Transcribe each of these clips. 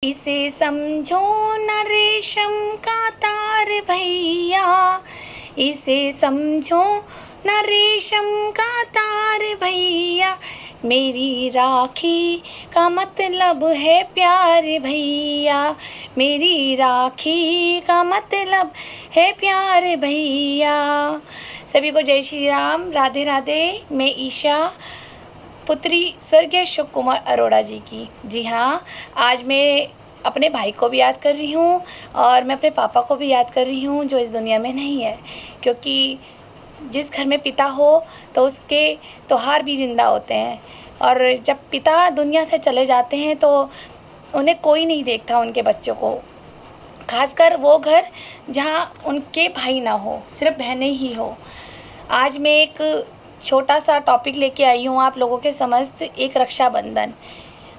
इसे समझो न रेशम का तार भैया, इसे समझो न रेशम का तार भैया, मेरी राखी का मतलब है प्यार भैया, मेरी राखी का मतलब है प्यार भैया। सभी को जय श्री राम, राधे राधे। मैं ईशा, पुत्री स्वर्गीय अशोक कुमार अरोड़ा जी की। जी हाँ, आज मैं अपने भाई को भी याद कर रही हूँ और मैं अपने पापा को भी याद कर रही हूँ जो इस दुनिया में नहीं है, क्योंकि जिस घर में पिता हो तो उसके त्योहार भी ज़िंदा होते हैं। और जब पिता दुनिया से चले जाते हैं तो उन्हें कोई नहीं देखता, उनके बच्चों को, खासकर वो घर जहाँ उनके भाई ना हो, सिर्फ बहनें ही हो। आज मैं एक छोटा सा टॉपिक लेके आई हूँ आप लोगों के समक्ष, एक रक्षाबंधन।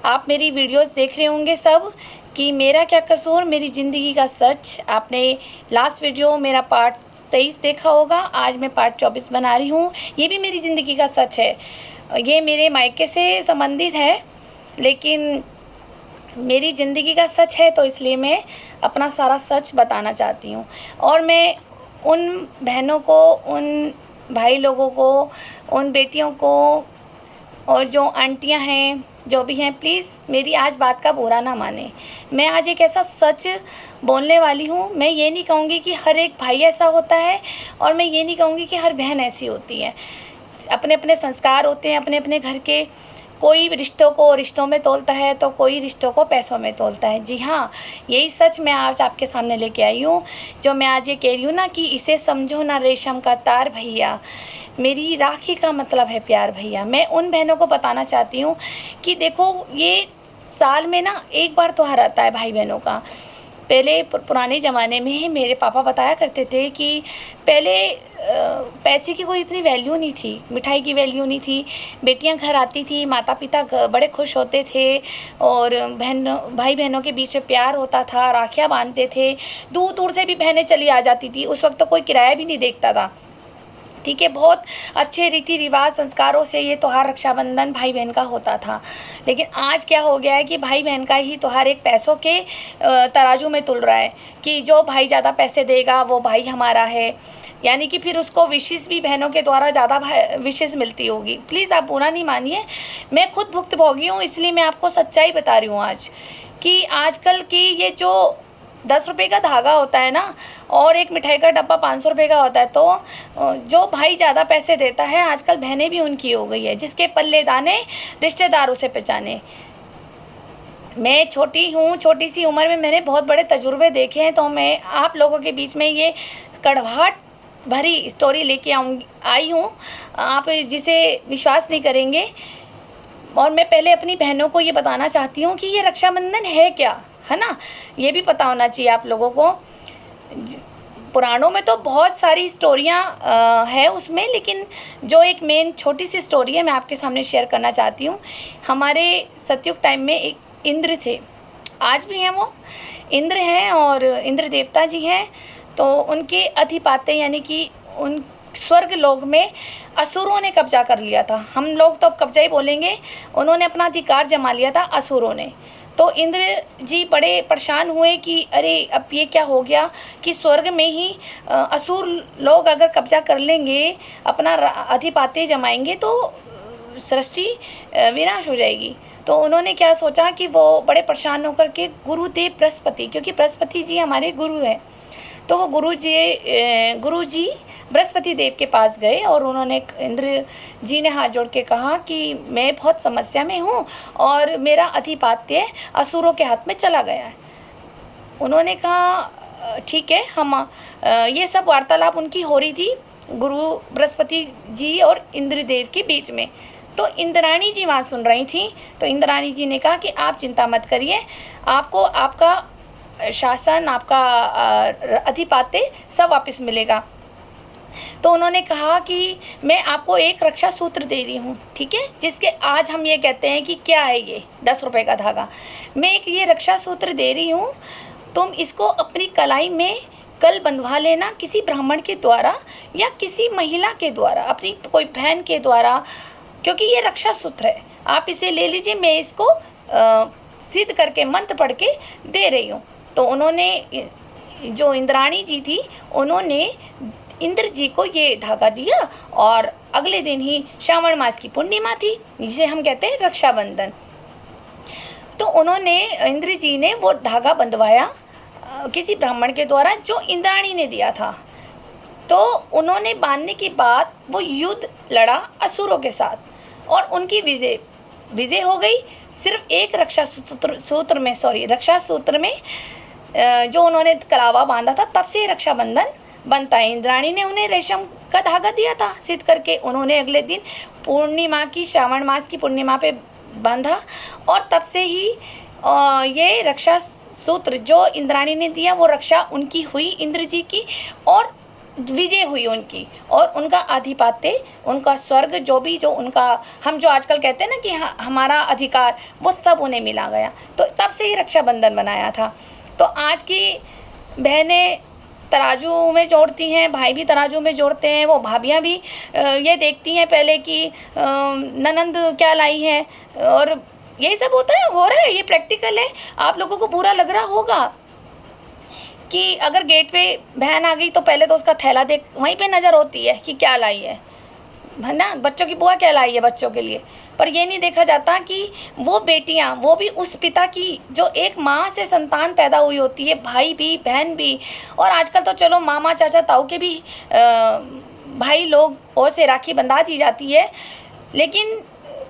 आप मेरी वीडियोस देख रहे होंगे सब कि मेरा क्या कसूर, मेरी ज़िंदगी का सच। आपने लास्ट वीडियो मेरा पार्ट 23 देखा होगा, आज मैं पार्ट 24 बना रही हूँ। ये भी मेरी ज़िंदगी का सच है, ये मेरे मायके से संबंधित है, लेकिन मेरी ज़िंदगी का सच है, तो इसलिए मैं अपना सारा सच बताना चाहती हूँ। और मैं उन बहनों को, उन भाई लोगों को, उन बेटियों को और जो आंटियां हैं, जो भी हैं, प्लीज़ मेरी आज बात का बुरा ना माने। मैं आज एक ऐसा सच बोलने वाली हूँ। मैं ये नहीं कहूँगी कि हर एक भाई ऐसा होता है और मैं ये नहीं कहूँगी कि हर बहन ऐसी होती है। अपने अपने संस्कार होते हैं अपने अपने घर के। कोई रिश्तों को रिश्तों में तोलता है तो कोई रिश्तों को पैसों में तोलता है। जी हाँ, यही सच मैं आज आपके सामने लेके आई हूँ, जो मैं आज ये कह रही हूँ ना कि इसे समझो ना रेशम का तार भैया, मेरी राखी का मतलब है प्यार भैया। मैं उन बहनों को बताना चाहती हूँ कि देखो, ये साल में ना एक बार त्योहार आता है भाई बहनों का। पहले पुराने ज़माने में मेरे पापा बताया करते थे कि पहले पैसे की कोई इतनी वैल्यू नहीं थी, मिठाई की वैल्यू नहीं थी। बेटियां घर आती थी, माता पिता बड़े खुश होते थे और भाई बहनों के बीच में प्यार होता था, राखियां बांधते थे। दूर दूर से भी बहनें चली आ जाती थी। उस वक्त तो कोई किराया भी नहीं देखता था, ठीक है। बहुत अच्छे रीति रिवाज संस्कारों से ये त्यौहार रक्षाबंधन भाई बहन का होता था। लेकिन आज क्या हो गया है कि भाई बहन का ही त्यौहार एक पैसों के तराजू में तुल रहा है कि जो भाई ज़्यादा पैसे देगा वो भाई हमारा है। यानी कि फिर उसको विशेष भी बहनों के द्वारा ज़्यादा विशेष मिलती होगी। प्लीज़ आप बुरा नहीं मानिए, मैं खुद भुक्तभोगी हूँ, इसलिए मैं आपको सच्चाई बता रही हूँ आज कि आजकल की ये जो 10 रुपये का धागा होता है ना, और एक मिठाई का डब्बा 500 रुपये का होता है, तो जो भाई ज़्यादा पैसे देता है आजकल बहनें भी उनकी हो गई है, जिसके पल्ले दाने रिश्तेदार उसे पहचाने। मैं छोटी हूँ, छोटी सी उम्र में मैंने बहुत बड़े तजुर्बे देखे हैं, तो मैं आप लोगों के बीच में ये कड़वाहट भरी स्टोरी लेके आई हूँ, आप जिसे विश्वास नहीं करेंगे। और मैं पहले अपनी बहनों को ये बताना चाहती हूँ कि ये रक्षाबंधन है क्या, है ना, ये भी पता होना चाहिए आप लोगों को। पुराणों में तो बहुत सारी स्टोरियाँ है उसमें, लेकिन जो एक मेन छोटी सी स्टोरी है मैं आपके सामने शेयर करना चाहती हूँ। हमारे सतयुग टाइम में एक इंद्र थे, आज भी हैं, वो इंद्र हैं और इंद्र देवता जी हैं। तो उनके अधिपाते यानी कि उन स्वर्ग लोक में असुरों ने कब्जा कर लिया था। हम लोग तो अब कब्जा ही बोलेंगे, उन्होंने अपना अधिकार जमा लिया था असुरों ने। तो इंद्र जी बड़े परेशान हुए कि अरे अब ये क्या हो गया कि स्वर्ग में ही असुर लोग अगर कब्जा कर लेंगे, अपना अधिपाते जमाएंगे तो सृष्टि विनाश हो जाएगी। तो उन्होंने क्या सोचा कि वो बड़े परेशान होकर के गुरुदेव बृहस्पति, क्योंकि बृहस्पति जी हमारे गुरु हैं, तो वो गुरु जी बृहस्पति देव के पास गए और उन्होंने, इंद्र जी ने हाथ जोड़ के कहा कि मैं बहुत समस्या में हूँ और मेरा अधिपत्य असुरों के हाथ में चला गया है। उन्होंने कहा ठीक है, हम ये सब वार्तालाप उनकी हो रही थी गुरु बृहस्पति जी और इंद्रदेव के बीच में। तो इंद्राणी जी वहाँ सुन रही थी। तो इंद्राणी जी ने कहा कि आप चिंता मत करिए, आपको आपका शासन, आपका अधिपत्य सब वापस मिलेगा। तो उन्होंने कहा कि मैं आपको एक रक्षा सूत्र दे रही हूँ, ठीक है, जिसके आज हम ये कहते हैं कि क्या है ये 10 रुपये का धागा। मैं एक ये रक्षा सूत्र दे रही हूँ, तुम इसको अपनी कलाई में कल बंधवा लेना, किसी ब्राह्मण के द्वारा या किसी महिला के द्वारा, अपनी कोई बहन के द्वारा, क्योंकि ये रक्षा सूत्र है। आप इसे ले लीजिए, मैं इसको सिद्ध करके मंत्र पढ़ के दे रही हूँ। तो उन्होंने, जो इंद्राणी जी थी, उन्होंने इंद्र जी को ये धागा दिया और अगले दिन ही श्रावण मास की पूर्णिमा थी, जिसे हम कहते हैं रक्षाबंधन। तो उन्होंने, इंद्र जी ने वो धागा बंधवाया किसी ब्राह्मण के द्वारा जो इंद्राणी ने दिया था। तो उन्होंने बांधने के बाद वो युद्ध लड़ा असुरों के साथ और उनकी विजय हो गई। सिर्फ एक रक्षा सूत्र में जो उन्होंने कलावा बांधा था, तब से रक्षाबंधन बनता है। इंद्राणी ने उन्हें रेशम का धागा दिया था सिद्ध करके, उन्होंने अगले दिन पूर्णिमा की, श्रावण मास की पूर्णिमा पे बांधा और तब से ही ये रक्षा सूत्र जो इंद्राणी ने दिया, वो रक्षा उनकी हुई, इंद्र जी की, और विजय हुई उनकी, और उनका आधिपत्य, उनका स्वर्ग, जो उनका, हम जो आजकल कहते हैं ना कि हमारा अधिकार, वो सब उन्हें मिला गया। तो तब से ही रक्षाबंधन बनाया था। तो आज की बहनें तराजू में जोड़ती हैं, भाई भी तराजू में जोड़ते हैं, वो भाभियाँ भी ये देखती हैं पहले कि ननंद क्या लाई है, और यही सब होता है, हो रहा है, ये प्रैक्टिकल है। आप लोगों को बुरा लग रहा होगा कि अगर गेट पे बहन आ गई तो पहले तो उसका थैला देख, वहीं पे नज़र होती है कि क्या लाई है ना, बच्चों की बुआ क्या लाई है बच्चों के लिए। पर ये नहीं देखा जाता कि वो बेटियां, वो भी उस पिता की, जो एक माँ से संतान पैदा हुई होती है, भाई भी बहन भी, और आजकल तो चलो मामा चाचा ताऊ के भी भाई लोग और से राखी बंधा दी जाती है, लेकिन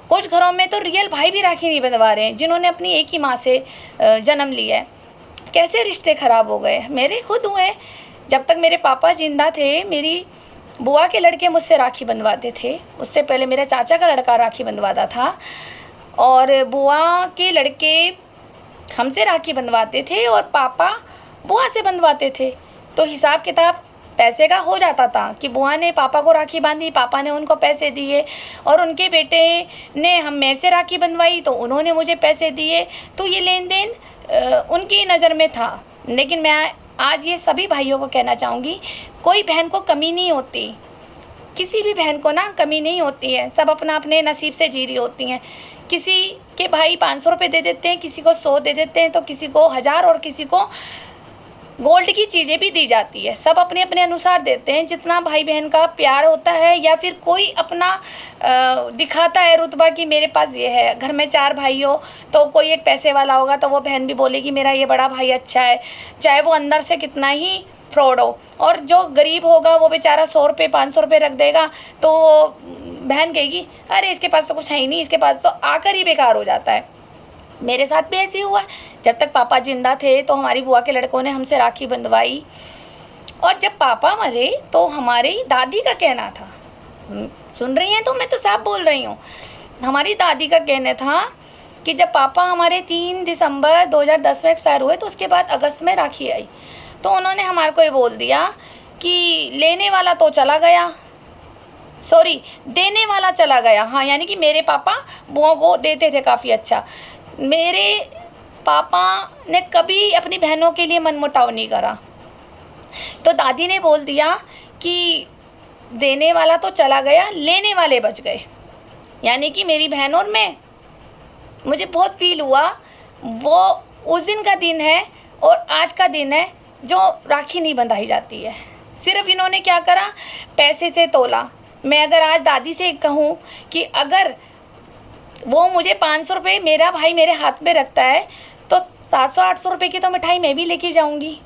कुछ घरों में तो रियल भाई भी राखी नहीं बंधवा रहे हैं, जिन्होंने अपनी एक ही माँ से जन्म लिया है। कैसे रिश्ते ख़राब हो गए, मेरे खुद हुए। जब तक मेरे पापा जिंदा थे, मेरी बुआ के लड़के मुझसे राखी बंधवाते थे, उससे पहले मेरा चाचा का लड़का राखी बंधवाता था, और बुआ के लड़के हमसे राखी बंधवाते थे और पापा बुआ से बंधवाते थे। तो हिसाब किताब पैसे का हो जाता था कि बुआ ने पापा को राखी बांधी, पापा ने उनको पैसे दिए, और उनके बेटे ने हम मेरे से राखी बंधवाई तो उन्होंने मुझे पैसे दिए। तो ये लेन देन उनकी नज़र में था। लेकिन मैं आज ये सभी भाइयों को कहना चाहूँगी, कोई बहन को कमी नहीं होती, किसी भी बहन को ना कमी नहीं होती है, सब अपना अपने नसीब से जी रही होती हैं। किसी के भाई 500 रुपये दे देते हैं, किसी को 100 दे देते हैं, तो किसी को 1000 और किसी को गोल्ड की चीज़ें भी दी जाती है। सब अपने अपने अनुसार देते हैं, जितना भाई बहन का प्यार होता है, या फिर कोई अपना दिखाता है रुतबा कि मेरे पास ये है। घर में 4 भाई हो तो कोई एक पैसे वाला होगा तो वो बहन भी बोलेगी मेरा ये बड़ा भाई अच्छा है, चाहे वो अंदर से कितना ही फ्रॉड हो। और जो गरीब होगा वो बेचारा 100 रुपये 500 रुपये रख देगा, तो बहन कहेगी अरे इसके पास तो कुछ है ही नहीं, इसके पास तो आकर ही बेकार हो जाता है। मेरे साथ भी ऐसे हुआ। जब तक पापा जिंदा थे तो हमारी बुआ के लड़कों ने हमसे राखी बंधवाई, और जब पापा मरे तो हमारी दादी का कहना था, सुन रही हैं तो मैं तो साफ बोल रही हूँ, हमारी दादी का कहना था कि जब पापा हमारे 3 दिसंबर 2010 में एक्सपायर हुए तो उसके बाद अगस्त में राखी आई, तो उन्होंने हमारे को ये बोल दिया कि लेने वाला तो चला गया, सॉरी देने वाला चला गया। हाँ, यानी कि मेरे पापा बुआ को देते थे काफ़ी अच्छा। मेरे पापा ने कभी अपनी बहनों के लिए मनमुटाव नहीं करा। तो दादी ने बोल दिया कि देने वाला तो चला गया, लेने वाले बच गए, यानी कि मेरी बहन और मैं। मुझे बहुत फील हुआ, वो उस दिन का दिन है और आज का दिन है जो राखी नहीं बंधाई जाती है। सिर्फ इन्होंने क्या करा, पैसे से तोला। मैं अगर आज दादी से कहूँ कि अगर वो मुझे 500 रुपये मेरा भाई मेरे हाथ में रखता है तो 700-800 रुपये की तो मिठाई मैं भी लेके जाऊंगी।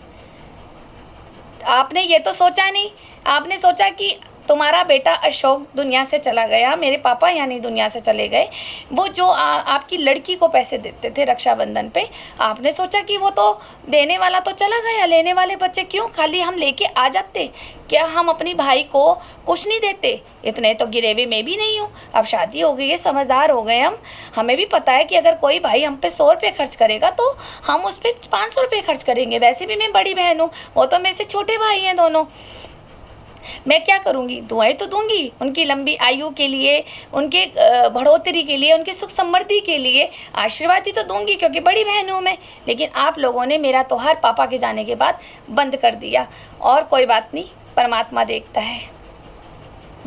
आपने ये तो सोचा नहीं, आपने सोचा कि तुम्हारा बेटा अशोक दुनिया से चला गया, मेरे पापा यानी दुनिया से चले गए। वो जो आपकी लड़की को पैसे देते थे रक्षाबंधन पे, आपने सोचा कि वो तो देने वाला तो चला गया, लेने वाले बच्चे क्यों, खाली हम लेके आ जाते। क्या हम अपनी भाई को कुछ नहीं देते? इतने तो गिरेवे में भी नहीं हूँ, अब शादी हो गई है, समझदार हो गए हम, हमें भी पता है कि अगर कोई भाई हम पे 100 रुपये खर्च करेगा तो हम उस पर 500 रुपये खर्च करेंगे। वैसे भी मैं बड़ी बहन हूँ, वो तो मेरे से छोटे भाई हैं दोनों। मैं क्या करूँगी, दुआएं तो दूंगी उनकी लंबी आयु के लिए, उनके बढ़ोतरी के लिए, उनके सुख समृद्धि के लिए आशीर्वाद ही तो दूंगी, क्योंकि बड़ी बहन हूँ मैं। लेकिन आप लोगों ने मेरा त्योहार पापा के जाने के बाद बंद कर दिया, और कोई बात नहीं, परमात्मा देखता है।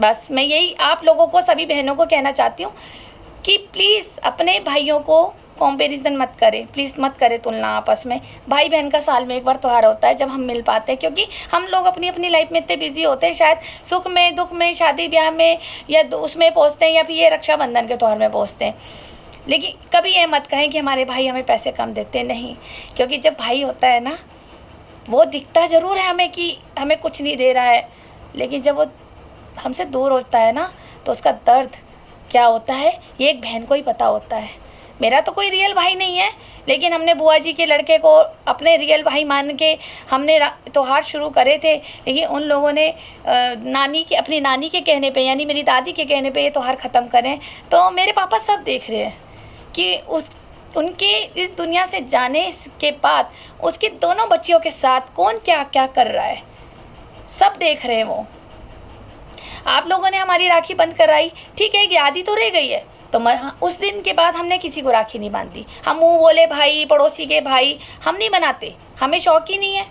बस मैं यही आप लोगों को, सभी बहनों को कहना चाहती हूँ कि प्लीज़ अपने भाइयों को कंपैरिजन मत करें, प्लीज़ मत करें तुलना आपस में। भाई बहन का साल में एक बार त्यौहार होता है जब हम मिल पाते हैं, क्योंकि हम लोग अपनी अपनी लाइफ में इतने बिजी होते हैं, शायद सुख में, दुख में, शादी ब्याह में या उसमें पहुँचते हैं, या फिर ये रक्षाबंधन के त्यौहार में पहुँचते हैं। लेकिन कभी ये मत कहें कि हमारे भाई हमें पैसे कम देते, नहीं। क्योंकि जब भाई होता है ना, वो दिखता ज़रूर है हमें कि हमें कुछ नहीं दे रहा है, लेकिन जब वो हमसे दूर होता है ना, तो उसका दर्द क्या होता है ये एक बहन को ही पता होता है। मेरा तो कोई रियल भाई नहीं है, लेकिन हमने बुआ जी के लड़के को अपने रियल भाई मान के हमने त्यौहार शुरू करे थे, लेकिन उन लोगों ने अपनी नानी के कहने पे, यानी मेरी दादी के कहने पे ये त्यौहार ख़त्म करें। तो मेरे पापा सब देख रहे हैं कि उनके इस दुनिया से जाने के बाद उसके दोनों बच्चियों के साथ कौन क्या क्या कर रहा है, सब देख रहे हैं वो। आप लोगों ने हमारी राखी बंद कराई, ठीक है, याद ही तो रह गई है। तो उस दिन के बाद हमने किसी को राखी नहीं बांधी। हम मुँह बोले भाई, पड़ोसी के भाई हम नहीं बनाते, हमें शौक ही नहीं है,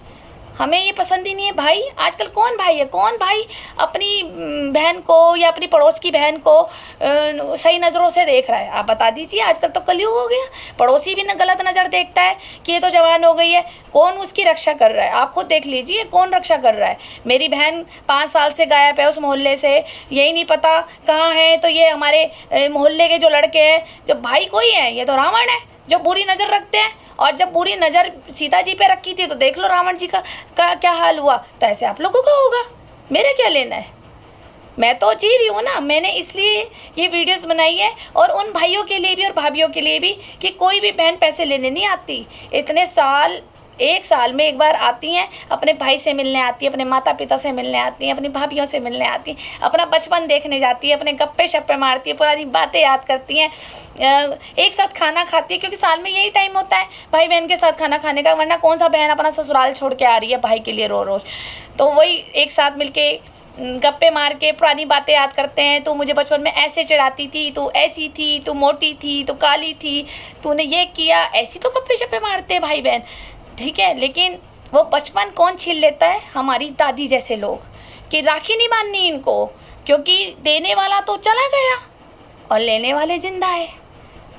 हमें ये पसंद ही नहीं है। भाई आजकल कौन भाई है, कौन भाई अपनी बहन को या अपनी पड़ोस की बहन को सही नज़रों से देख रहा है? आप बता दीजिए। आजकल तो कलयुग हो गया, पड़ोसी भी गलत नज़र देखता है कि ये तो जवान हो गई है, कौन उसकी रक्षा कर रहा है? आप खुद देख लीजिए कौन रक्षा कर रहा है। मेरी बहन 5 साल से गायब है उस मोहल्ले से, यही नहीं पता कहाँ है। तो ये हमारे मोहल्ले के जो लड़के हैं, जो भाई कोई है, ये तो रावण है जो बुरी नज़र रखते हैं। और जब बुरी नज़र सीता जी पे रखी थी तो देख लो रावण जी का क्या हाल हुआ। तो ऐसे आप लोगों का होगा, मेरे क्या लेना है? मैं तो जी रही हूँ ना, मैंने इसलिए ये वीडियोस बनाई है, और उन भाइयों के लिए भी और भाभीियों के लिए भी कि कोई भी बहन पैसे लेने नहीं आती। इतने साल, 1 साल में एक बार आती हैं, अपने भाई से मिलने आती है, अपने माता पिता से मिलने आती हैं, अपनी भाभीियों से मिलने आती हैं, अपना बचपन देखने जाती है, अपने गप्पे शप्पे मारती है, पुरानी बातें याद करती हैं, एक साथ खाना खाती है, क्योंकि साल में यही टाइम होता है भाई बहन के साथ खाना खाने का। वरना कौन सा बहन अपना ससुराल छोड़ के आ रही है भाई के लिए रोज़। तो वही एक साथ मिलके गप्पे मार के पुरानी बातें याद करते हैं। तू मुझे बचपन में ऐसे चिढ़ाती थी, तू ऐसी थी, तू मोटी थी, तू काली थी, तूने ये किया, ऐसी तो गप्पे शप्पे मारते हैं भाई बहन, ठीक है। लेकिन वो बचपन कौन छीन लेता है? हमारी दादी जैसे लोग, कि राखी नहीं बांधनी इनको, क्योंकि देने वाला तो चला गया और लेने वाले जिंदा है।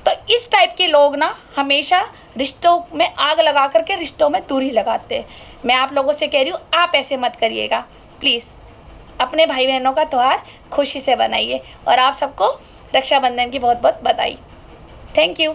तो इस टाइप के लोग ना हमेशा रिश्तों में आग लगा करके रिश्तों में दूरी लगाते हैं। मैं आप लोगों से कह रही हूँ, आप ऐसे मत करिएगा प्लीज़। अपने भाई बहनों का त्यौहार खुशी से बनाइए। और आप सबको रक्षाबंधन की बहुत बहुत बधाई। Thank you.